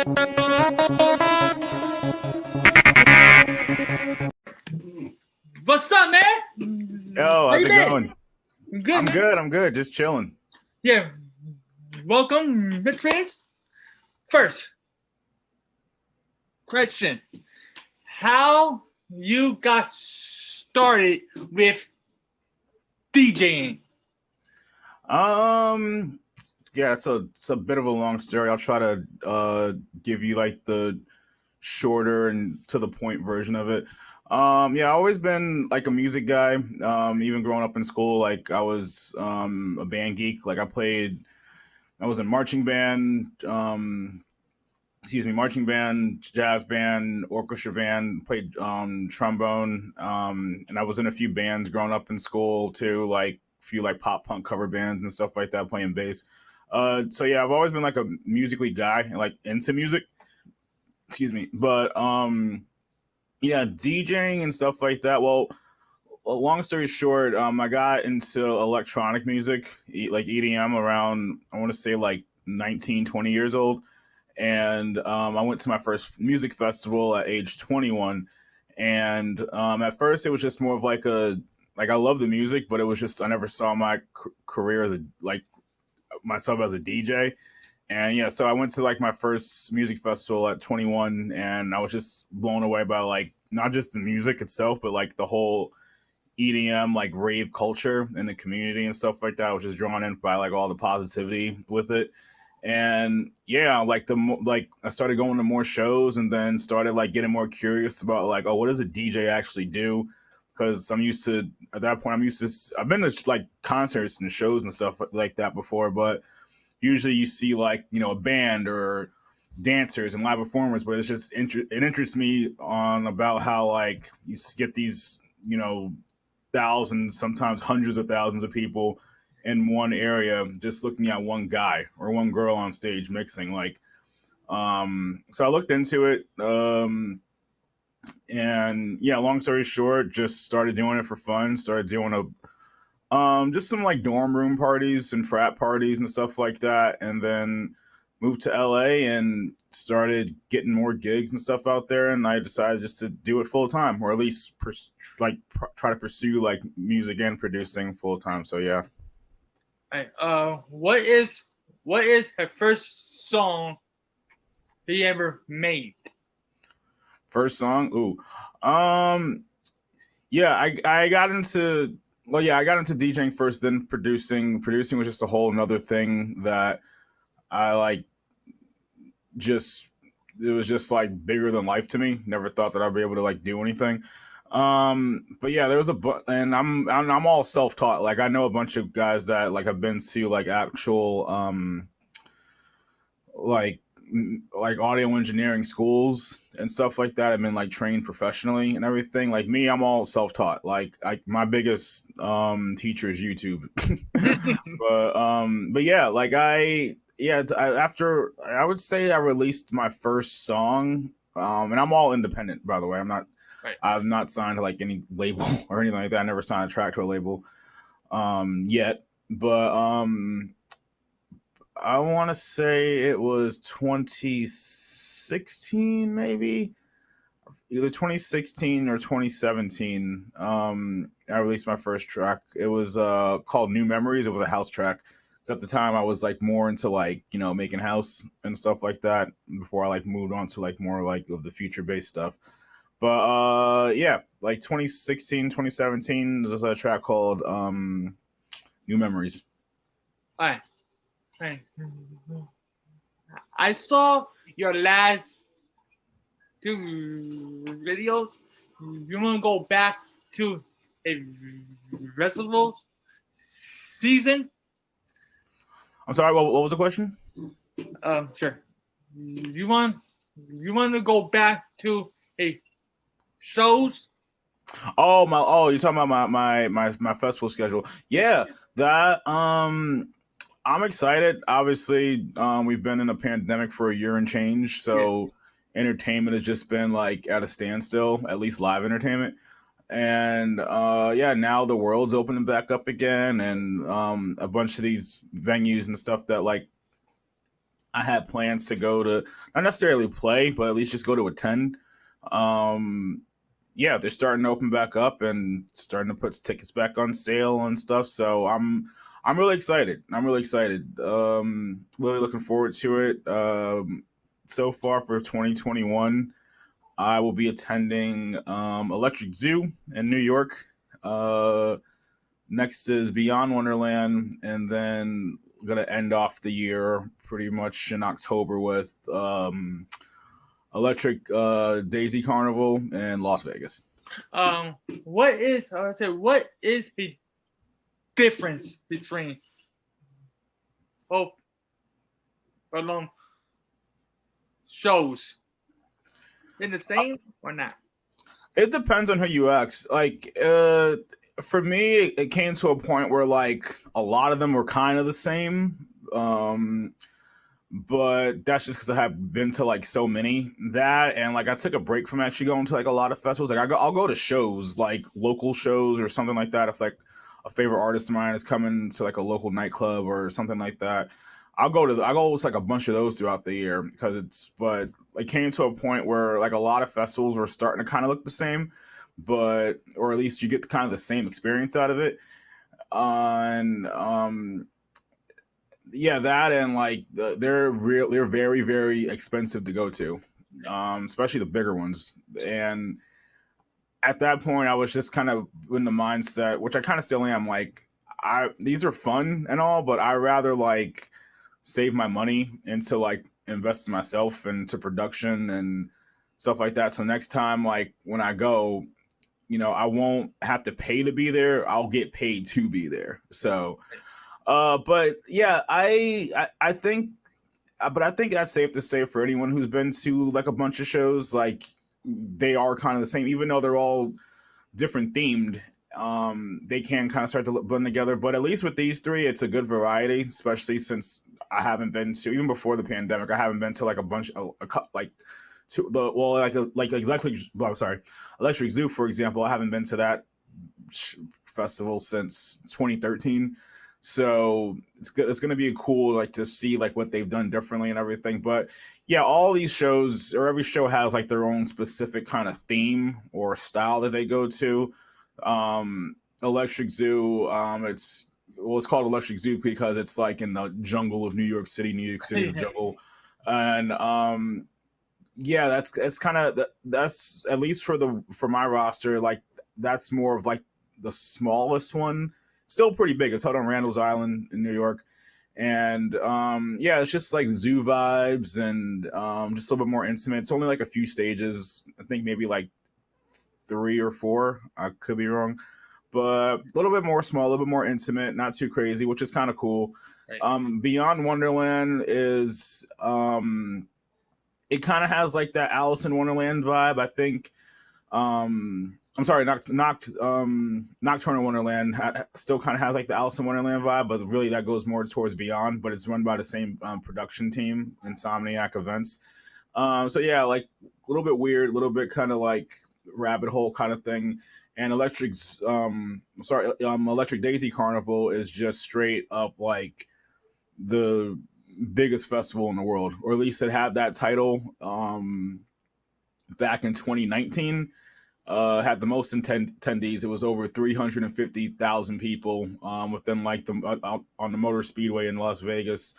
What's up, man? Yo, How how's you it been? going? Good, I'm man. good. I'm good. Just chilling. Yeah. Welcome, Twizz. First question: how you got started with DJing? Um, yeah, it's a bit of a long story. I'll try to give you like the shorter and to the point version of it. Yeah, I've always been like a music guy. Even growing up in school, like I was a band geek. I was in marching band. Marching band, jazz band, orchestra band, played trombone, and I was in a few bands growing up in school too, like a few like pop punk cover bands and stuff like that, playing bass. So yeah, I've always been like a musically guy and like into music. But yeah, DJing and stuff like that. Well, long story short, I got into electronic music, like EDM, around I want to say like 19, 20 years old, and I went to my first music festival at age 21. And at first, it was just more of like I love the music, but it was just I never saw my career as a like myself as a DJ. And yeah, so I went to like my first music festival at 21, and I was just blown away by like not just the music itself, but like the whole EDM like rave culture and the community and stuff like that. I was just drawn in by like all the positivity with it. And yeah, like like I started going to more shows, and then started like getting more curious about like, oh, what does a DJ actually do? Because I'm used to at that point I've been to like concerts and shows and stuff like that before, but usually you see like a band or dancers and live performers, but it interests me on about how like you get these thousands, sometimes hundreds of thousands of people in one area just looking at one guy or one girl on stage mixing. So I looked into it, and yeah, long story short, just started doing it for fun. Started doing just some like dorm room parties and frat parties and stuff like that, and then moved to LA and started getting more gigs and stuff out there. And I decided just to do it full time, or at least try to pursue like music and producing full time. So yeah. Right, what is her first song that you ever made? First song, ooh, um, yeah, I got into I got into DJing first, then producing. Producing was just a whole another thing that I like. Just it was just like bigger than life to me. Never thought that I'd be able to like do anything. But yeah, there was and I'm all self taught. Like I know a bunch of guys that like have been to like actual like like audio engineering schools and stuff like that. I've been like trained professionally and everything. Like me, I'm all self taught. My biggest teacher is YouTube. But yeah, like after I would say I released my first song, and I'm all independent, by the way. Right. I'm not signed to like any label or anything like that. I never signed a track to a label yet. But I want to say it was 2016, maybe either 2016 or 2017. I released my first track. It was called New Memories. It was a house track. So at the time I was like more into like making house and stuff like that before I like moved on to like more like of the future based stuff. But yeah, like 2016, 2017, there's a track called New Memories. All right. Right. I saw your last two videos. You want to go back to a festival season? I'm sorry, what was the question? Sure. You want to go back to a shows? You're talking about my festival schedule. Yeah, that I'm excited. Obviously, we've been in a pandemic for a year and change, so entertainment has just been like at a standstill, at least live entertainment. And yeah, now the world's opening back up again, and a bunch of these venues and stuff that like I had plans to go to not necessarily play, but at least just go to attend. Um, yeah, they're starting to open back up and starting to put tickets back on sale and stuff. So I'm really excited. I'm really excited. Really looking forward to it. So far for 2021, I will be attending Electric Zoo in New York. Uh, Next is Beyond Wonderland, and then gonna end off the year pretty much in October with Electric Daisy Carnival in Las Vegas. What is I said what is the difference between both um shows? In the same or not? It depends on who you ask. Like, for me, it came to a point where like a lot of them were kind of the same. But that's just because I have been to like so many that, and like I took a break from actually going to like a lot of festivals. Like I'll go to shows, like local shows or something like that. If like a favorite artist of mine is coming to like a local nightclub or something like that, I go to like a bunch of those throughout the year because it's. But it came to a point where like a lot of festivals were starting to kind of look the same, but or at least you get kind of the same experience out of it. And yeah, that and like they're very very expensive to go to, especially the bigger ones. And at that point I was just kind of in the mindset, which I kind of still am, like I these are fun and all, but I rather like save my money into like invest in myself and to production and stuff like that, so next time like when I go, I won't have to pay to be there, I'll get paid to be there. So but yeah, I think, but I think that's safe to say for anyone who's been to like a bunch of shows, like they are kind of the same, even though they're all different themed. They can kind of start to blend together, but at least with these three, it's a good variety, especially since I haven't been to, even before the pandemic, I haven't been to like a bunch of like to the well like electric. Well, I'm sorry, Electric Zoo for example. I haven't been to that festival since 2013. So it's good. It's going to be cool, like to see like what they've done differently and everything. But yeah, all these shows or every show has like their own specific kind of theme or style that they go to. Electric Zoo, it's called Electric Zoo because it's like in the jungle of New York City. New York City is a jungle, and yeah, that's kind of that's at least for my roster, like that's more of like the smallest one. Still pretty big. It's held on Randall's Island in New York, and yeah, it's just like zoo vibes and just a little bit more intimate. It's only like a few stages. I think maybe like three or four. I could be wrong, but a little bit more small, a little bit more intimate, not too crazy, which is kind of cool. Right. Beyond Wonderland is it kind of has like that Alice in Wonderland vibe. I think. I'm sorry, Nocturnal Wonderland still kind of has like the Alice in Wonderland vibe, but really that goes more towards Beyond. But it's run by the same production team, Insomniac Events. So yeah, like a little bit weird, a little bit kind of like rabbit hole kind of thing. And Electric Daisy Carnival is just straight up like the biggest festival in the world, or at least it had that title back in 2019. Had the most attendees. It was over 350,000 people within like the on the Motor Speedway in Las Vegas.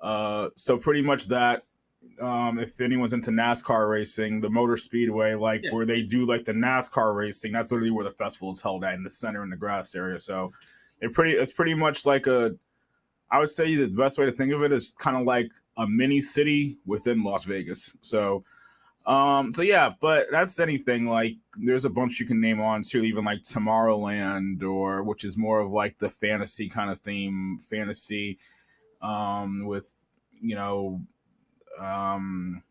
So pretty much that. If anyone's into NASCAR racing, the Motor Speedway, like Yeah. where they do like the NASCAR racing, that's literally where the festival is held at, in the center in the grass area. So it's pretty much like a. I would say the best way to think of it is kind of like a mini city within Las Vegas. So yeah, but that's anything. Like there's a bunch you can name on too, even like Tomorrowland, or which is more of like the fantasy kind of theme, fantasy with you know um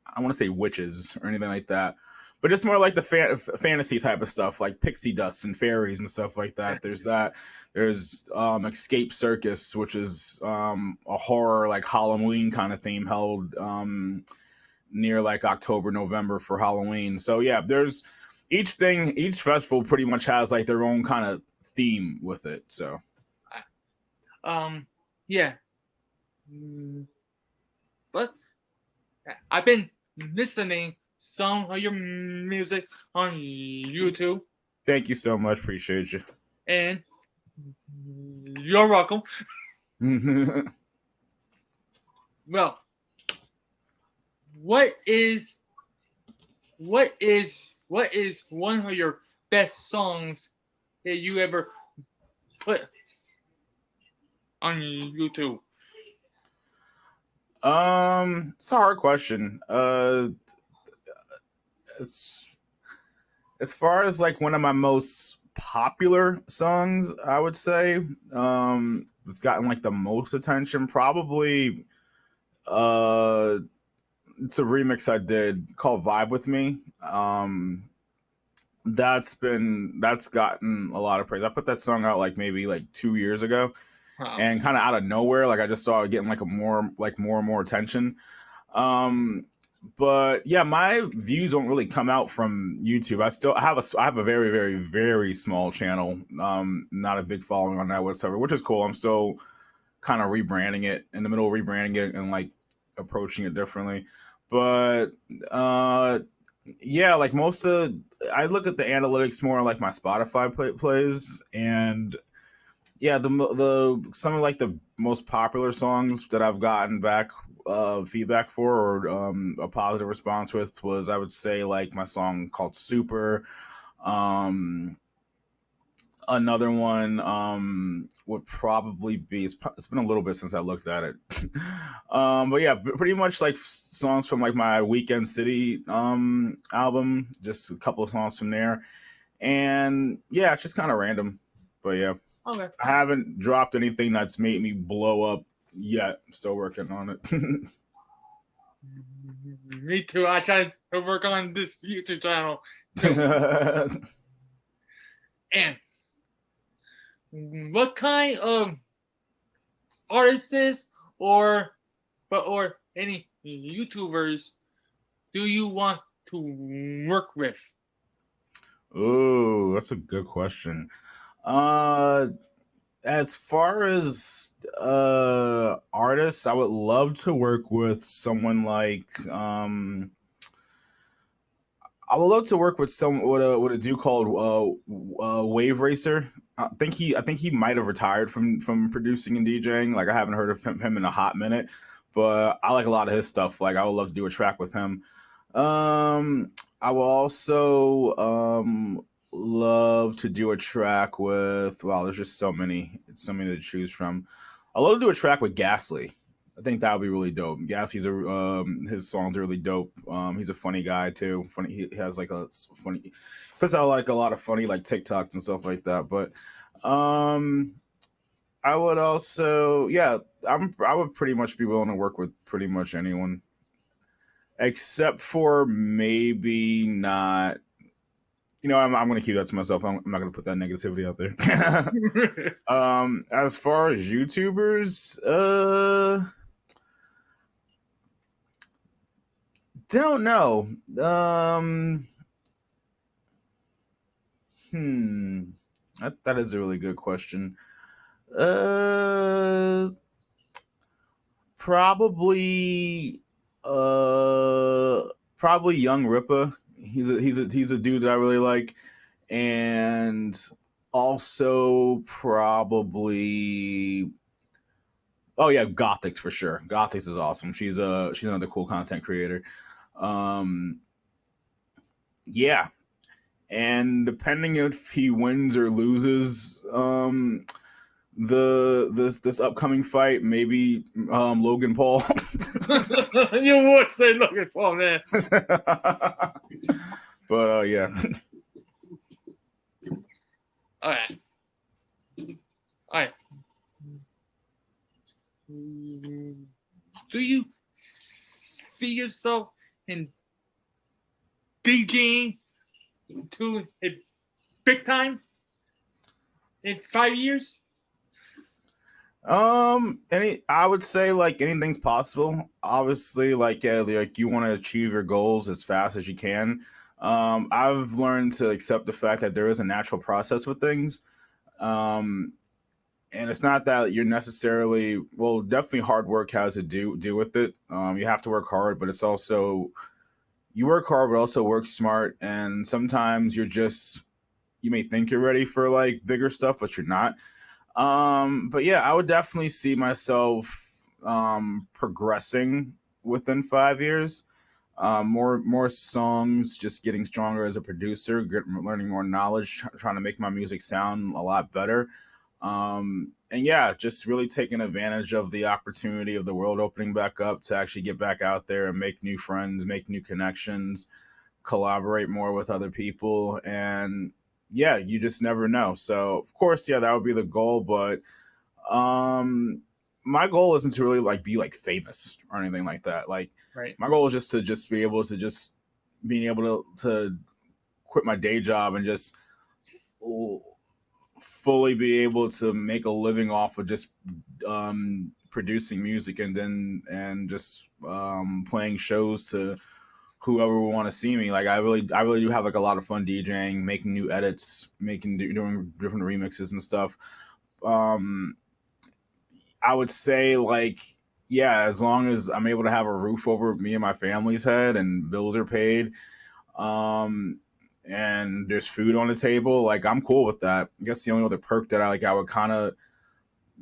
I want to say witches or anything like that. But it's more like the fantasy type of stuff, like pixie dust and fairies and stuff like that. There's that. There's Escape Circus, which is a horror like Halloween kind of theme held near like October, November for Halloween. So yeah, there's each festival pretty much has like their own kind of theme with it. So Yeah. Mm, But I've been listening some of your music on YouTube, Thank you so much. Appreciate you. and you're welcome. Well, what is what is one of your best songs that you ever put on YouTube? It's a hard question. It's as far as like one of my most popular songs, I would say, it's gotten like the most attention. Probably, uh, it's a remix I did called "Vibe with Me." That's gotten a lot of praise. I put that song out like maybe like 2 years ago, Huh. and kind of out of nowhere, like I just saw it getting like more and more attention. Um, but yeah, my views don't really come out from YouTube. I have a very very small channel. Not a big following on that whatsoever, which is cool. I'm still kind of rebranding it in the middle of rebranding it and like approaching it differently. But uh, yeah, like most of I look at the analytics more like my Spotify plays, and yeah, the some of like the most popular songs that I've gotten back feedback for or a positive response with was, I would say, like my song called Super. Um, Another one would probably be, it's been a little bit since I looked at it. But yeah, pretty much like songs from like my Weekend City album, just a couple of songs from there, and yeah, it's just kind of random. But yeah, Okay. I haven't dropped anything that's made me blow up yet. I'm still working on Me too. I tried to work on this YouTube channel too. it. And what kind of artists or any YouTubers do you want to work with? Oh, that's a good question. Uh, as far as artists, I would love to work with someone like I would love to work with some with a dude called Wave Racer. I think he might have retired from producing and DJing. Like I haven't heard of him in a hot minute, but I like a lot of his stuff. Like I would love to do a track with him. Um, I will also love to do a track with. Wow, there's just so many to choose from. I love to do a track with Ghastly. I think that would be really dope. Ghastly's his songs are really dope. He's a funny guy too. Funny, he has like a funny, puts out like a lot of funny like TikToks and stuff like that. But um, I would also, yeah, I would pretty much be willing to work with pretty much anyone, except for maybe not. You know, I'm going to keep that to myself. I'm not going to put that negativity out there. As far as YouTubers, don't know. Um, hmm, that is a really good question. Uh, probably, uh, probably Young Rippa. He's a dude that I really like, and also probably, oh yeah, Gothics for sure. Gothics is awesome. She's another cool content creator. Um, yeah, and depending if he wins or loses this upcoming fight, maybe Logan Paul. You would say looking for man. But yeah. All right. All right. Do you see yourself in DJing to a big time in 5 years? Any I would say like anything's possible. Obviously, like yeah, like you want to achieve your goals as fast as you can. I've learned to accept the fact that there is a natural process with things. Um, and it's not that you're necessarily, well, definitely hard work has to do with it. You have to work hard, but it's also, you work hard but also work smart, and sometimes you may think you're ready for like bigger stuff but you're not. But yeah, I would definitely see myself progressing within 5 years. More songs, just getting stronger as a producer, learning more knowledge, trying to make my music sound a lot better. And yeah, just really taking advantage of the opportunity of the world opening back up to actually get back out there and make new friends, make new connections, collaborate more with other people, and yeah, you just never know. So of course, yeah, that would be the goal, but um my goal isn't to really like be like famous or anything like that. Like Right. my goal is just to just be able to just being able to quit my day job and just fully be able to make a living off of just producing music, and then and just playing shows to whoever will want to see me. Like I really do have like a lot of fun DJing, making new edits, doing different remixes and stuff. Um, I would say like, yeah, as long as I'm able to have a roof over me and my family's head and bills are paid, um, and there's food on the table, like I'm cool with that. I guess the only other perk that I would kind of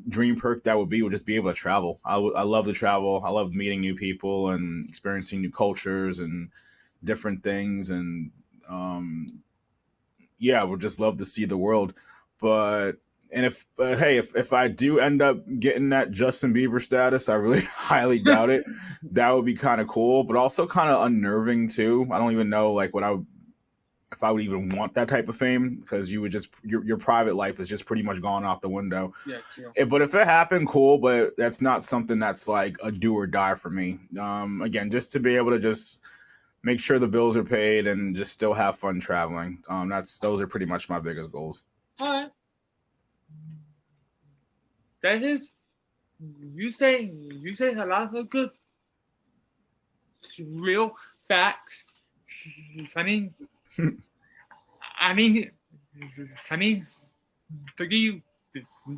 dream perk that would just be able to travel. I love to travel. I love meeting new people and experiencing new cultures and different things, and um, yeah, I would just love to see the world. But and if hey, if I do end up getting that Justin Bieber status, I really highly doubt it. That would be kind of cool, but also kind of unnerving too. I don't even know like what I would, if I would even want that type of fame, because you would just your private life is just pretty much gone out the window. Yeah, true. But if it happened, cool. But that's not something that's like a do or die for me. Again, just to be able to just make sure the bills are paid and just still have fun traveling. Those are pretty much my biggest goals. All right. That is, you say a lot of good, real facts. Sunny, I mean, Sunny, to give you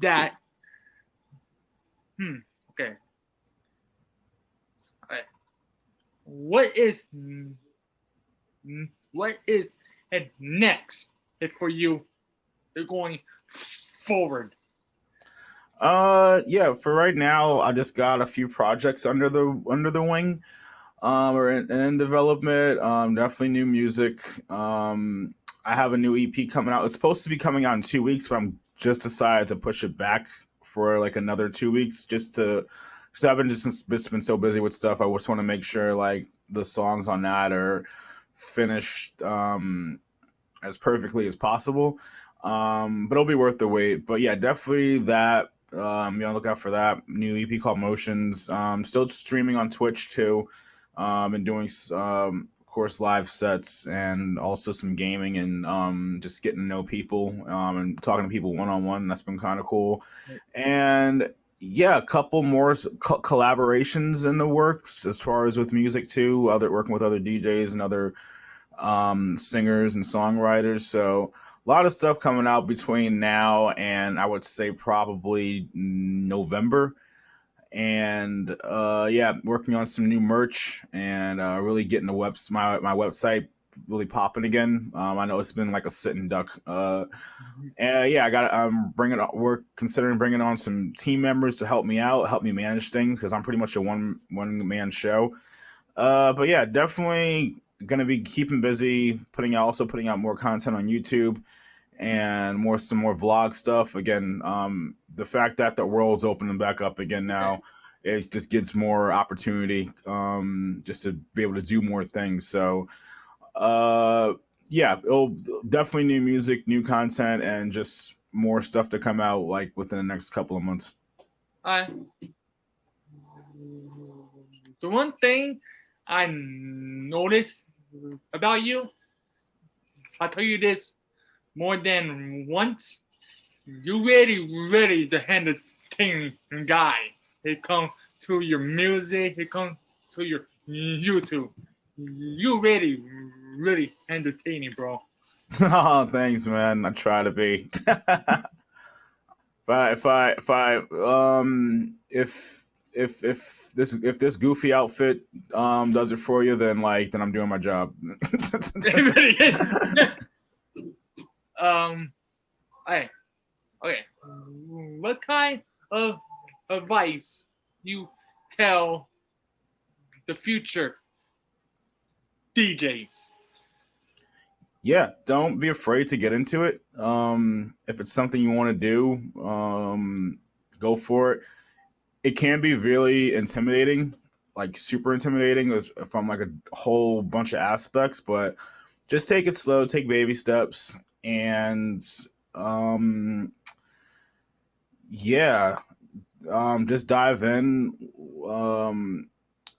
that. Okay. All right. What is what is next for you? You're going forward. Yeah, for right now, I just got a few projects under the wing, or in development. Definitely new music. I have a new EP coming out. It's supposed to be coming out in 2 weeks, but I'm just decided to push it back for like another 2 weeks, just to. Because I've just been so busy with stuff. I just want to make sure like the songs on that are finished as perfectly as possible. But it'll be worth the wait. But yeah, definitely that. Look out for that new EP called Motions. Still streaming on Twitch too. And doing of course live sets and also some gaming and just getting to know people and talking to people one on one. That's been kind of cool. And yeah, a couple more collaborations in the works as far as with music too. Working with other DJs and other singers and songwriters. So a lot of stuff coming out between now and I would say probably November. And yeah, working on some new merch and really getting my website really popping again. I know it's been like a sitting duck. And yeah, I got we're considering bringing on some team members to help me out, help me manage things because I'm pretty much a one man show. But yeah, definitely gonna be keeping busy, also putting out more content on YouTube and some more vlog stuff. Again, the fact that the world's opening back up again now, it just gives more opportunity just to be able to do more things. So yeah, it'll definitely new music, new content, and just more stuff to come out like within the next couple of months. The one thing I noticed about you, I tell you this more than once, you ready to entertain guy. It comes to your music, it comes to your YouTube. You really entertaining, bro. Oh, thanks, man. I try to be. If if this goofy outfit does it for you, then I'm doing my job. Hey, okay. What kind of advice you tell the future DJs? Yeah, don't be afraid to get into it. If it's something you want to do, go for it. It can be really intimidating, like super intimidating, from like a whole bunch of aspects. But just take it slow, take baby steps, and yeah, just dive in.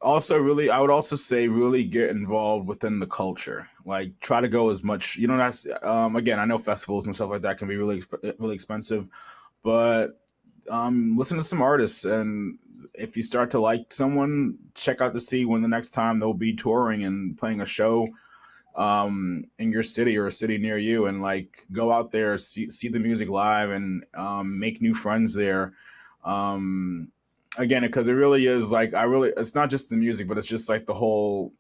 Also, really, I would also say really get involved within the culture. Like, try to go as much. You know, that's again, I know festivals and stuff like that can be really expensive, but listen to some artists, and if you start to like someone, check out to see when the next time they'll be touring and playing a show in your city or a city near you, and like go out there, see the music live, and make new friends there. Again, because it really is like it's not just the music, but it's just like the whole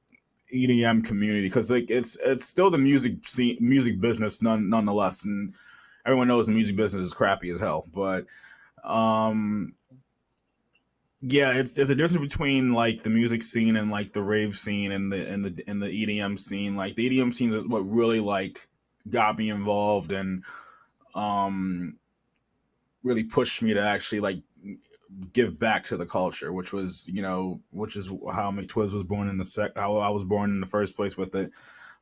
EDM community, because like it's still the music scene, music business nonetheless, and everyone knows the music business is crappy as hell, but um yeah, there's a difference between like the music scene and like the rave scene and the EDM scene. Like the EDM scene is what really like got me involved and um really pushed me to actually like give back to the culture, which was, which is how McTwizz was born how I was born in the first place with it.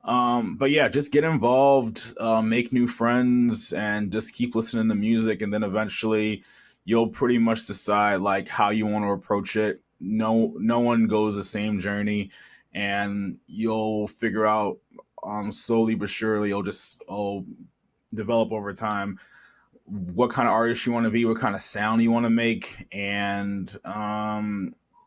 But yeah, just get involved, make new friends, and just keep listening to music, and then eventually you'll pretty much decide like how you want to approach it. No one goes the same journey, and you'll figure out slowly but surely you'll develop over time what kind of artist you want to be, what kind of sound you want to make, and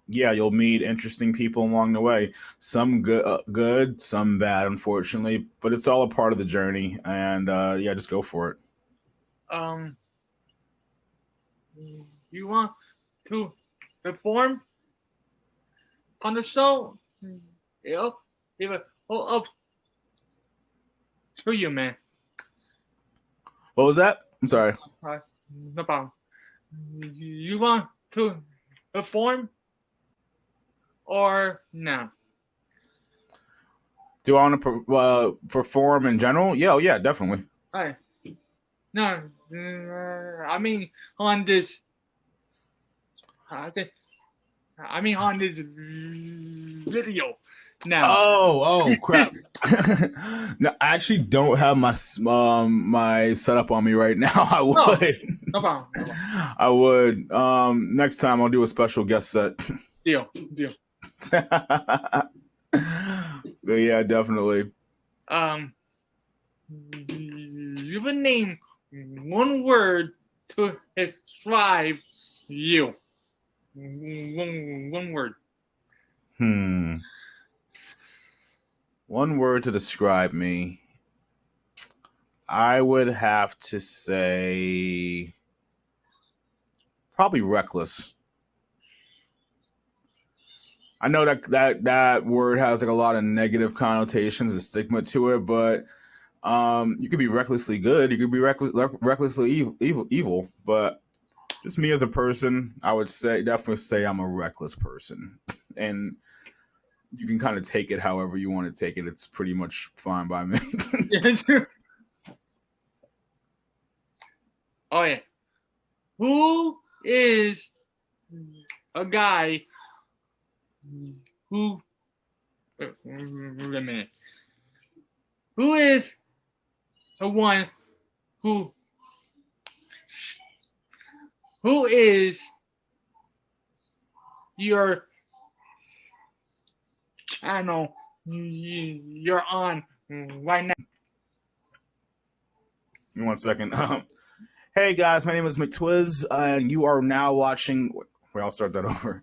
yeah, you'll meet interesting people along the way. Some good, some bad, unfortunately, but it's all a part of the journey. And yeah, just go for it. Um, you want to perform on the show? It'll all up to you, man. What was that? I'm sorry. No problem. You want to perform or no? Do I want to perform in general? Yeah, yeah, definitely. Hey, no, I mean on this. I mean on this video. Now. Oh, crap! No, I actually don't have my setup on me right now. I would. No problem. I would. Next time I'll do a special guest set. Deal. But yeah, definitely. You would name one word to describe you. One word. One word to describe me. I would have to say probably reckless. I know that word has like a lot of negative connotations and stigma to it, but you could be recklessly good, you could be recklessly evil, but just me as a person, I would definitely say I'm a reckless person. And you can kind of take it however you want to take it. It's pretty much fine by me. Oh yeah. Who is a guy who? Wait a minute. Who is the one who? Who is your channel you're on right now? Give me 1 second. Hey guys, my name is McTwizz, and you are now watching. Wait, I'll start that over.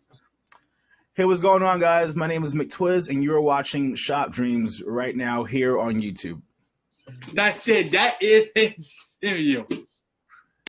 Hey, what's going on, guys? My name is McTwizz, and you're watching Shop Dreams right now here on YouTube. That's it. That is his video.